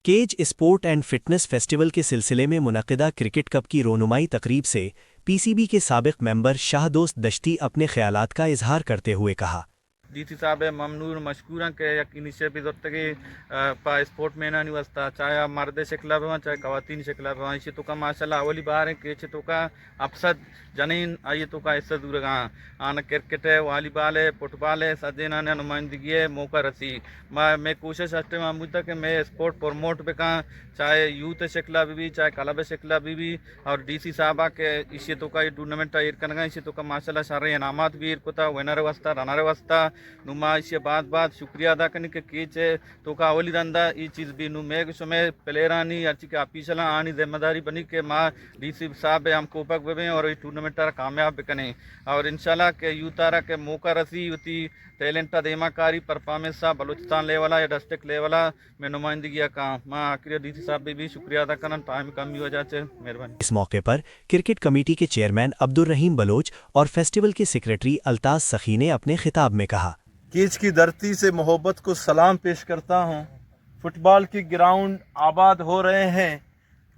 Cage sport and fitness festival के सिलसिले में मुनक़िदा क्रिकेट कप की रोनुमाई तकरीब से पीसीबी के साबिक़ मेंबर शाहदोस्त दश्ती अपने ख़यालात का इजहार करते हुए कहा। डीसी साहब ममनूर मशकूर के यकीनी से भी पा स्पोर्ट में नहीं वस्ता चाहे मर्द शिकला पे चाहे खवातीन शिकला पे इसी तो का माशाल्लाह अवली बाहर है कि तो का अफसद जनीन आइए तो का इससे दूर आना क्रिकेट है वॉलीबॉल है फुटबॉल है सजेना ने नुमाइंदगी है मौका रसी मैं कोशिश करते मामूद कि मैं स्पोर्ट प्रमोट पे कहाँ चाहे यूथ शिकला भी चाहे क्लब शिकला भी और डीसी साहबा के इसी तो का टूर्नामेंट इरकनगा इसी तो का माशाल्लाह सारे इनामात भी इरकुता विनर वस्ता रनर वस्ता नुमा इसे बात शुक्रिया अदा करने के कीचे तो का अवली रंदा ये चीज़ भी नु मैं समय प्लेयरानी अर्ची के ऑफिसला आनी जिम्मेदारी बनी के माँ डीसी साहब हम कोपक बे और ये टूर्नामेंट कामयाब कने और इंशाल्लाह के यूतारा के मौका रसी होती टैलेंट देमाकारी परफॉर्मेंस बलूचिस्तान लेवला या डिस्ट्रिक्ट लेवला में नुमाइंदगी का माँ आखिर डीसी साहब भी शुक्रिया अदा करना टाइम कम भी हो जाए मेहरबानी। इस मौके पर क्रिकेट कमेटी के चेयरमैन अब्दुल रहीम बलोच और फेस्टिवल के सेक्रेटरी अल्ताज सखी ने अपने खिताब में कहा, कीच की धरती से मोहब्बत को सलाम पेश करता हूँ। फुटबॉल के ग्राउंड आबाद हो रहे हैं,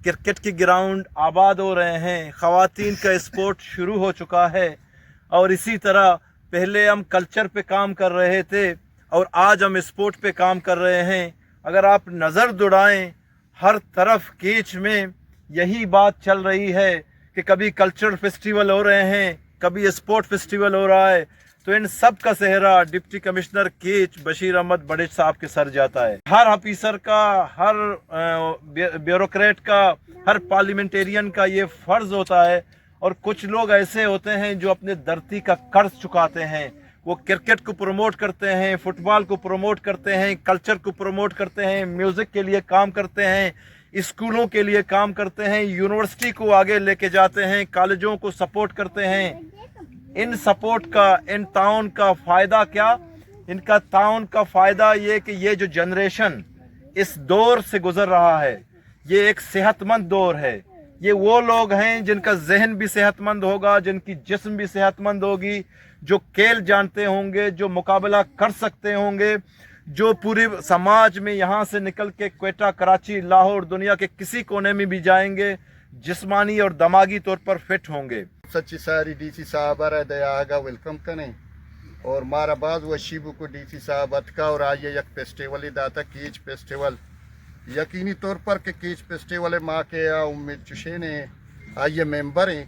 क्रिकेट के ग्राउंड आबाद हो रहे हैं, ख़वातीन का स्पोर्ट शुरू हो चुका है और इसी तरह पहले हम कल्चर पे काम कर रहे थे और आज हम स्पोर्ट पे काम कर रहे हैं। अगर आप नज़र दौड़ाएं हर तरफ कीच में यही बात चल रही है कि कभी कल्चरल फेस्टिवल हो रहे हैं, कभी स्पोर्ट फेस्टिवल हो रहा है, तो इन सब का सेहरा डिप्टी कमिश्नर कीच बशीर अहमद बड़े साहब के सर जाता है। हर ऑफिसर का, हर ब्यूरोक्रेट का, हर पार्लियामेंटेरियन का ये फ़र्ज़ होता है और कुछ लोग ऐसे होते हैं जो अपने धरती का कर्ज चुकाते हैं। वो क्रिकेट को प्रमोट करते हैं, फुटबॉल को प्रमोट करते हैं, कल्चर को प्रमोट करते हैं, म्यूज़िक के लिए काम करते हैं, स्कूलों के लिए काम करते हैं, यूनिवर्सिटी को आगे लेके जाते हैं, कॉलेजों को सपोर्ट करते हैं। इन सपोर्ट का, इन ताउन का फ़ायदा क्या? इनका ताउन का फ़ायदा ये कि ये जो जनरेशन इस दौर से गुज़र रहा है ये एक सेहतमंद दौर है। ये वो लोग हैं जिनका जहन भी सेहतमंद होगा, जिनकी जिस्म भी सेहतमंद होगी, जो खेल जानते होंगे, जो मुकाबला कर सकते होंगे, जो पूरे समाज में यहाँ से निकल के क्वेटा, कराची, लाहौर, दुनिया के किसी कोने में भी जाएंगे, जिस्मानी और दिमागी तौर पर फिट होंगे। सच्ची सारी डीसी साहब दयागा वेलकम करें और मारा बाज व शिबू को डीसी साहब का और आज ये एक फेस्टिवल दाता कीच फेस्टिवल यकीनी तौर पर के कीच फेस्टिवल माँ के उम्मीद चुशे ने आइए मेंबर हैं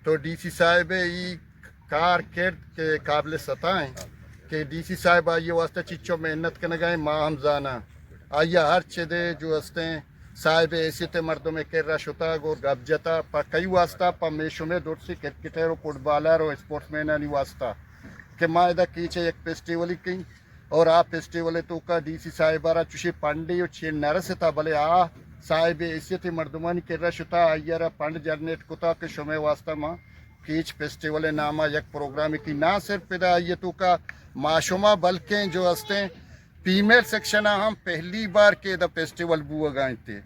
तो डीसी साहब ये कार केड के काबिल सताएँ कि डीसी साहब आइए वास्ते चिच्चो मेहनत करने गए माँ हम जाना आइए हर चीज़ें जो हंसते साहिब ऐसे ते मर्दों में कर रहा शुता और गबजता पा कई वास्ता पा मेशो में दूर से क्रिकेटर और फुटबॉलर और स्पोर्ट्समैन नहीं वास्ता कि माँ इधर कीचे एक फेस्टिवल की और आ फेस्टिवल तो का डीसी साहिबारा चुशी पांडे और छे नरस था भले आ साहिब ऐसे ते मर्दमानी कर रहा शुता आइयारा पंड जरनेट कुता के शुमे वास्ता माँ कीच फेस्टिवल नामा एक प्रोग्राम की ना सिर्फ इधर आइए तो का माशुमा बल्कि जो हंसते फीमेल सेक्शन हम पहली बार के द फेस्टिवल बुआ गए थे।